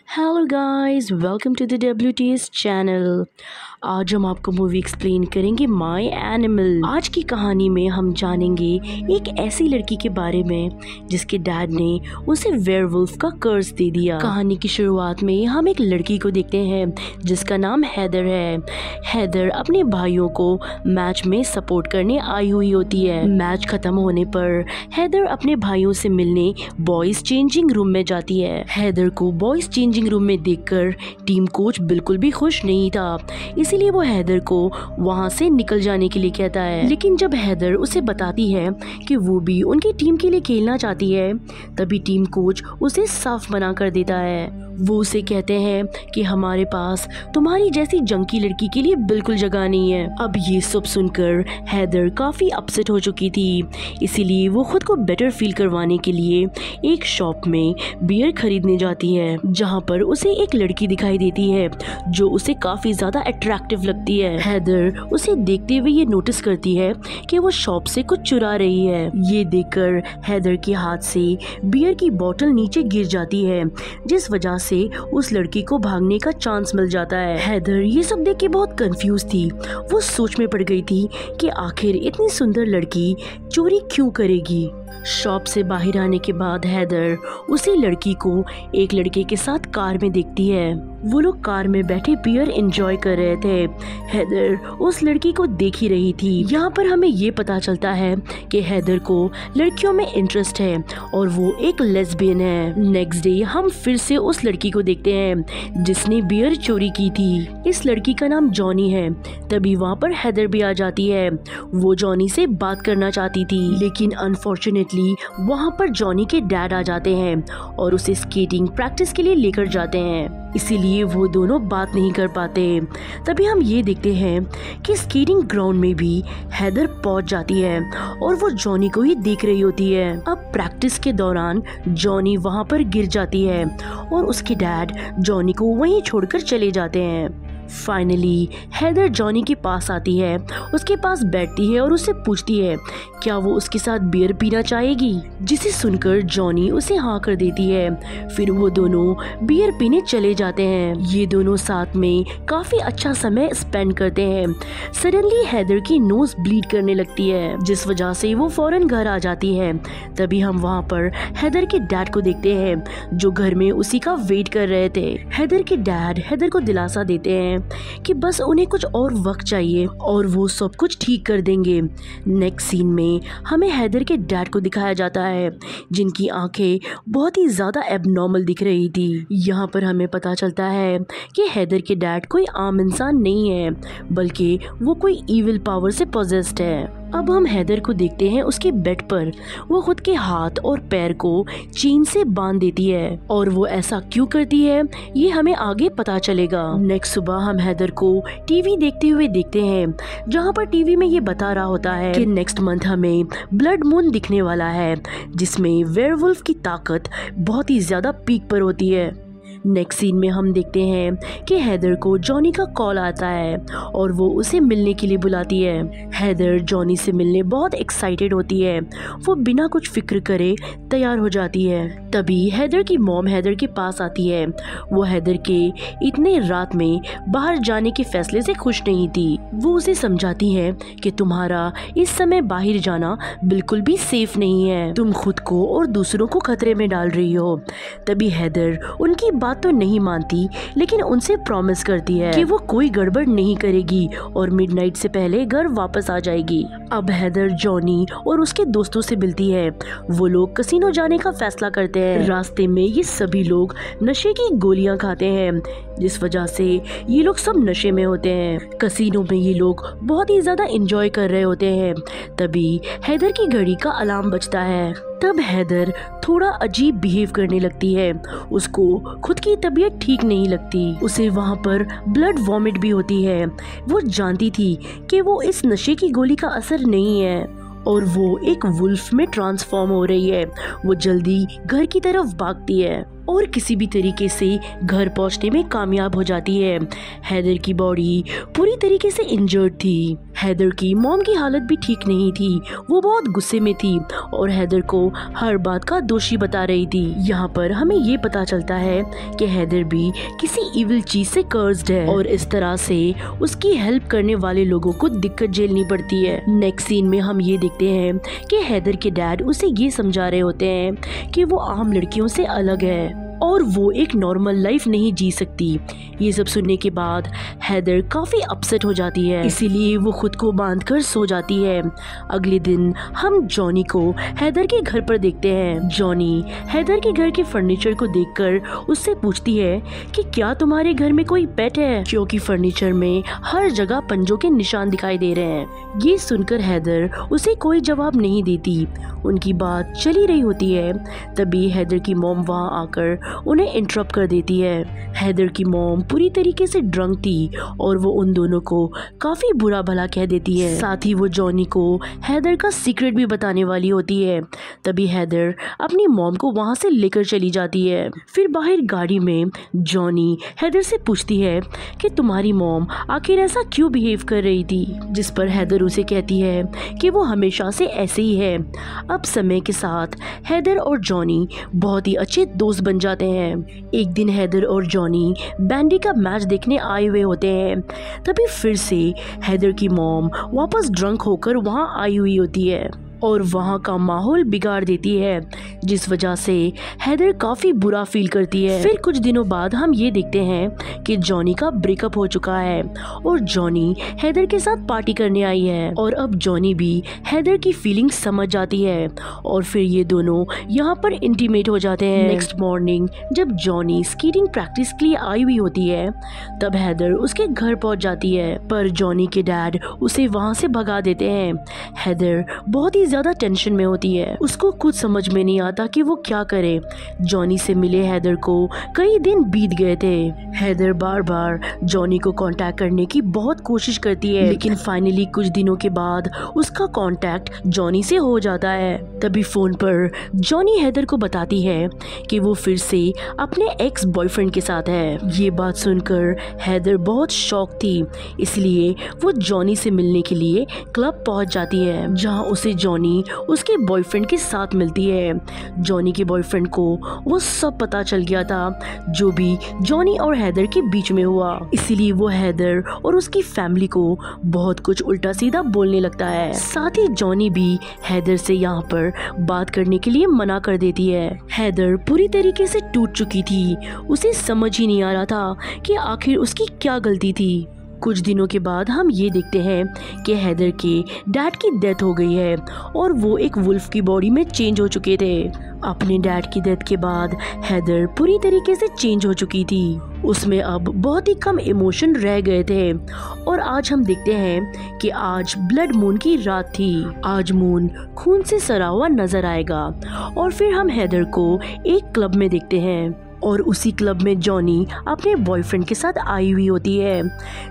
Hello guys, welcome to the WTS channel. आज हम आपको मूवी एक्सप्लेन करेंगे माय एनिमल। आज की कहानी में हम जानेंगे एक ऐसी लड़की के बारे में जिसके डैड ने उसे वेयरवुल्फ का कर्स दे दिया। कहानी की शुरुआत में हम एक लड़की को देखते हैं जिसका नाम हैदर है। हैदर अपने भाइयों को मैच में सपोर्ट करने आई हुई होती है। मैच खत्म होने पर हैदर अपने भाइयों से मिलने बॉयज चेंजिंग रूम में जाती है। हैदर को बॉयज चेंजिंग रूम में देखकर टीम कोच बिल्कुल भी खुश नहीं था, इसीलिए वो हैदर को वहां से निकल जाने के लिए कहता है। लेकिन जब हैदर उसे बताती है कि वो भी उनकी टीम के लिए खेलना चाहती है, तभी टीम कोच उसे साफ मना कर देता है। वो उसे कहते हैं कि हमारे पास तुम्हारी जैसी जंकी लड़की के लिए बिल्कुल जगह नहीं है। अब ये सब सुनकर हैदर काफी अपसेट हो चुकी थी, इसीलिए वो खुद को बेटर फील करवाने के लिए एक शॉप में बियर खरीदने जाती है, जहाँ पर उसे एक लड़की दिखाई देती है जो उसे काफी ज्यादा अट्रैक्टिव लगती है। हैदर उसे देखते हुए ये नोटिस करती है कि वो शॉप से कुछ चुरा रही है। ये देखकर हैदर के हाथ से बियर की बोतल नीचे गिर जाती है, जिस वजह से उस लड़की को भागने का चांस मिल जाता है। हैदर ये सब देख के बहुत कंफ्यूज थी। वो सोच में पड़ गई थी कि आखिर इतनी सुंदर लड़की चोरी क्यों करेगी। शॉप से बाहर आने के बाद हैदर उसी लड़की को एक लड़के के साथ कार में देखती है। वो लोग कार में बैठे बियर एंजॉय कर रहे थे। हैदर उस लड़की को देख ही रही थी। यहाँ पर हमें ये पता चलता है कि हैदर को लड़कियों में इंटरेस्ट है और वो एक लेस्बियन है। नेक्स्ट डे हम फिर से उस लड़की को देखते हैं जिसने बियर चोरी की थी। इस लड़की का नाम जॉनी है। तभी वहाँ पर हैदर भी आ जाती है। वो जॉनी से बात करना चाहती थी, लेकिन अनफॉर्चुनेटली वहाँ पर जॉनी के डैड आ जाते हैं और उसे स्केटिंग प्रैक्टिस के लिए लेकर जाते हैं, इसीलिए वो दोनों बात नहीं कर पाते। तभी हम ये देखते हैं कि स्केटिंग ग्राउंड में भी हैदर पहुंच जाती है और वो जॉनी को ही देख रही होती है। अब प्रैक्टिस के दौरान जॉनी वहाँ पर गिर जाती है और उसके डैड जॉनी को वहीं छोड़कर चले जाते हैं। फाइनली हैदर जॉनी के पास आती है, उसके पास बैठती है और उससे पूछती है क्या वो उसके साथ बियर पीना चाहेगी, जिसे सुनकर जॉनी उसे हाँ कर देती है। फिर वो दोनों बियर पीने चले जाते हैं। ये दोनों साथ में काफी अच्छा समय स्पेंड करते हैं। सडनली हैदर की नोज ब्लीड करने लगती है, जिस वजह से वो फौरन घर आ जाती है। तभी हम वहाँ पर हैदर के डैड को देखते हैं जो घर में उसी का वेट कर रहे थे। हैदर के डैड हैदर को दिलासा देते हैं कि बस उन्हें कुछ और वक्त चाहिए और वो सब कुछ ठीक कर देंगे। नेक्स्ट सीन में हमें हैदर के डैड को दिखाया जाता है जिनकी आंखें बहुत ही ज्यादा एबनॉर्मल दिख रही थी। यहाँ पर हमें पता चलता है कि हैदर के डैड कोई आम इंसान नहीं है, बल्कि वो कोई इविल पावर से पॉजेस्ड है। अब हम हैदर को देखते हैं उसके बेड पर। वो खुद के हाथ और पैर को चेन से बांध देती है और वो ऐसा क्यों करती है ये हमें आगे पता चलेगा। नेक्स्ट सुबह हम हैदर को टीवी देखते हुए देखते हैं, जहाँ पर टीवी में ये बता रहा होता है कि नेक्स्ट मंथ हमें ब्लड मून दिखने वाला है, जिसमें वेयरवुल्फ की ताकत बहुत ही ज्यादा पीक पर होती है। नेक्स्ट सीन में हम देखते हैं कि हैदर को जॉनी का कॉल आता है और वो उसे मिलने के लिए बुलाती है। हैदर जॉनी से मिलने बहुत एक्साइटेड होती है। वो बिना कुछ फिक्र करे तैयार हो जाती है। तभी हैदर की मॉम हैदर के पास आती है। वो हैदर के इतने रात में बाहर जाने के फैसले से खुश नहीं थी। वो उसे समझाती है कि तुम्हारा इस समय बाहर जाना बिल्कुल भी सेफ नहीं है, तुम खुद को और दूसरों को खतरे में डाल रही हो। तभी हैदर उनकी बात तो नहीं मानती, लेकिन उनसे प्रॉमिस करती है कि वो कोई गड़बड़ नहीं करेगी और मिडनाइट से पहले घर वापस आ जाएगी। अब हैदर जॉनी और उसके दोस्तों से मिलती है। वो लोग कसिनो जाने का फैसला करते हैं। रास्ते में ये सभी लोग नशे की गोलियां खाते हैं, जिस वजह से ये लोग सब नशे में होते हैं। कसिनो में ये लोग बहुत ही ज्यादा एंजॉय कर रहे होते हैं। तभी हैदर की घड़ी का अलार्म बजता है। तब हैदर थोड़ा अजीब बिहेव करने लगती है। उसको खुद की तबीयत ठीक नहीं लगती। उसे वहाँ पर ब्लड वॉमिट भी होती है। वो जानती थी कि वो इस नशे की गोली का असर नहीं है और वो एक वुल्फ में ट्रांसफॉर्म हो रही है। वो जल्दी घर की तरफ भागती है। और किसी भी तरीके से घर पहुंचने में कामयाब हो जाती है। हैदर की बॉडी पूरी तरीके से इंजर्ड थी। हैदर की मॉम की हालत भी ठीक नहीं थी, वो बहुत गुस्से में थी और हैदर को हर बात का दोषी बता रही थी। यहाँ पर हमें ये पता चलता है कि हैदर भी किसी इविल चीज से कर्स्ड है और इस तरह से उसकी हेल्प करने वाले लोगों को दिक्कत झेलनी पड़ती है। नेक्स्ट सीन में हम ये देखते हैं कि हैदर के डैड उसे ये समझा रहे होते हैं कि वो आम लड़कियों से अलग है और वो एक नॉर्मल लाइफ नहीं जी सकती। ये सब सुनने के बाद हैदर काफी अपसेट हो जाती है, इसीलिए वो खुद को बांधकर सो जाती है। अगले दिन हम जॉनी को हैदर के घर पर देखते हैं। जॉनी हैदर के घर के फर्नीचर को देखकर उससे पूछती है कि क्या तुम्हारे घर में कोई पेट है, क्योंकि फर्नीचर में हर जगह पंजों के निशान दिखाई दे रहे हैं। ये सुनकर हैदर उसे कोई जवाब नहीं देती। उनकी बात चली रही होती है, तभी हैदर की मॉम वहाँ आकर उन्हें इंटरप्ट कर देती है। हैदर की मॉम पूरी तरीके से ड्रंक थी और वो उन दोनों को काफी बुरा भला कह देती है। साथ ही वो जॉनी को हैदर का सीक्रेट भी बताने वाली होती है। तभी हैदर अपनी मॉम को वहाँ से लेकर चली जाती है। फिर बाहर गाड़ी में जॉनी हैदर से पूछती है कि तुम्हारी मॉम आखिर ऐसा क्यों बिहेव कर रही थी, जिस पर हैदर उसे कहती है कि वो हमेशा से ऐसे ही है। अब समय के साथ हैदर और जॉनी बहुत ही अच्छे दोस्त बन जाते हैं। एक दिन हैदर और जॉनी बैंडी का मैच देखने आए हुए होते हैं। तभी फिर से हैदर की मॉम वापस ड्रंक होकर वहां आई हुई होती है और वहाँ का माहौल बिगाड़ देती है, जिस वजह से हैदर काफी बुरा फील करती है। फिर कुछ दिनों बाद हम ये देखते हैं कि जॉनी का ब्रेकअप हो चुका है और जॉनी हैदर के साथ पार्टी करने आई है और अब जॉनी भी हैदर की फीलिंग्स समझ जाती है और फिर ये दोनों यहाँ पर इंटीमेट हो जाते हैं। नेक्स्ट मॉर्निंग जब जॉनी स्कीटिंग प्रैक्टिस के लिए आई हुई होती है, तब हैदर उसके घर पहुँच जाती है, पर जॉनी के डैड उसे वहाँ से भगा देते हैं। हैदर बहुत ही ज्यादा टेंशन में होती है, उसको कुछ समझ में नहीं आता कि वो क्या करे। जॉनी से मिले हैदर को कई दिन बीत गए थे। हैदर बार बार जॉनी को कांटेक्ट करने की बहुत कोशिश करती है, लेकिन फाइनली कुछ दिनों के बाद उसका कांटेक्ट जॉनी से हो जाता है। तभी फोन पर जॉनी हैदर को बताती है कि वो फिर से अपने एक्स बॉयफ्रेंड के साथ है। ये बात सुनकर हैदर बहुत शॉक थी, इसलिए वो जॉनी से मिलने के लिए क्लब पहुंच जाती है, जहां उसे जॉनी उसके बॉयफ्रेंड के साथ मिलती है। जॉनी के बॉयफ्रेंड को वो सब पता चल गया था, जो भी जॉनी और हैदर के बीच में हुआ, इसीलिए वो हैदर और उसकी फैमिली को बहुत कुछ उल्टा सीधा बोलने लगता है। साथ ही जॉनी भी हैदर से यहाँ पर बात करने के लिए मना कर देती है। हैदर पूरी तरीके से टूट चुकी थी, उसे समझ ही नहीं आ रहा था कि आखिर उसकी क्या गलती थी। कुछ दिनों के बाद हम ये देखते हैं कि हैदर के डैड की डेथ हो गई है और वो एक वुल्फ की बॉडी में चेंज हो चुके थे। अपने डैड की डेथ के बाद हैदर पूरी तरीके से चेंज हो चुकी थी, उसमें अब बहुत ही कम इमोशन रह गए थे। और आज हम देखते हैं कि आज ब्लड मून की रात थी। आज मून खून से सरा हुआ नजर आएगा और फिर हम हैदर को एक क्लब में देखते हैं और उसी क्लब में जॉनी अपने बॉयफ्रेंड के साथ आई हुई होती है,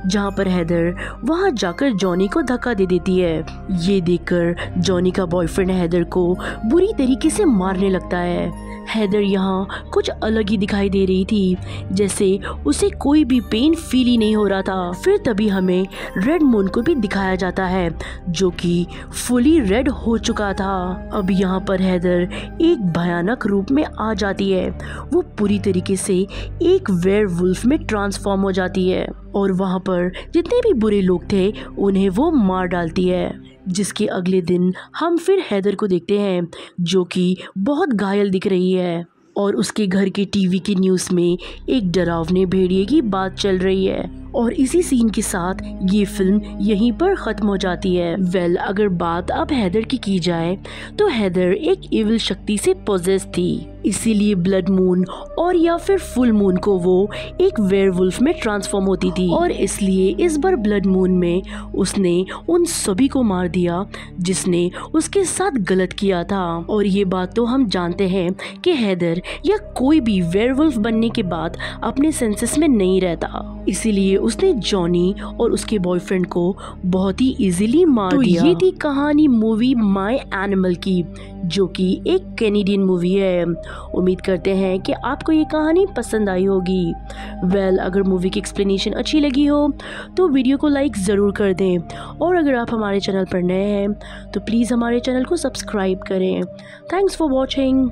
जहां पर हैदर वहां जाकर जॉनी को धक्का दे देती है। ये देखकर जॉनी का बॉयफ्रेंड हैदर को बुरी तरीके से मारने लगता है। हैदर यहाँ कुछ अलग ही दिखाई दे रही थी, जैसे उसे कोई भी पेन फील ही नहीं हो रहा था। फिर तभी हमें रेड मून को भी दिखाया जाता है, जो कि फुली रेड हो चुका था। अब यहाँ पर हैदर एक भयानक रूप में आ जाती है, वो पूरी तरीके से एक वेयरवुल्फ में ट्रांसफॉर्म हो जाती है और वहाँ पर जितने भी बुरे लोग थे उन्हें वो मार डालती है। जिसके अगले दिन हम फिर हैदर को देखते हैं, जो कि बहुत घायल दिख रही है और उसके घर के टीवी की न्यूज़ में एक डरावने भेड़िए की बात चल रही है और इसी सीन के साथ ये फिल्म यहीं पर ख़त्म हो जाती है। वेल, अगर बात अब हैदर की जाए तो हैदर एक इविल शक्ति से पोजेस थी, इसीलिए ब्लड मून और या फिर फुल मून को वो एक वेयरवुल्फ में ट्रांसफॉर्म होती थी और इसलिए इस बार ब्लड मून में उसने उन सभी को मार दिया जिसने उसके साथ गलत किया था। और ये बात तो हम जानते हैं कि हैदर या कोई भी वेयरवुल्फ बनने के बाद अपने सेंसेस में नहीं रहता, इसीलिए उसने जॉनी और उसके बॉयफ्रेंड को बहुत ही इजीली मार दिया। ये थी कहानी मूवी माय एनिमल की, जो कि एक कैनेडियन मूवी है। उम्मीद करते हैं कि आपको ये कहानी पसंद आई होगी। अगर मूवी की एक्सप्लेनेशन अच्छी लगी हो तो वीडियो को लाइक ज़रूर कर दें, और अगर आप हमारे चैनल पर नए हैं तो प्लीज़ हमारे चैनल को सब्सक्राइब करें। Thanks for watching.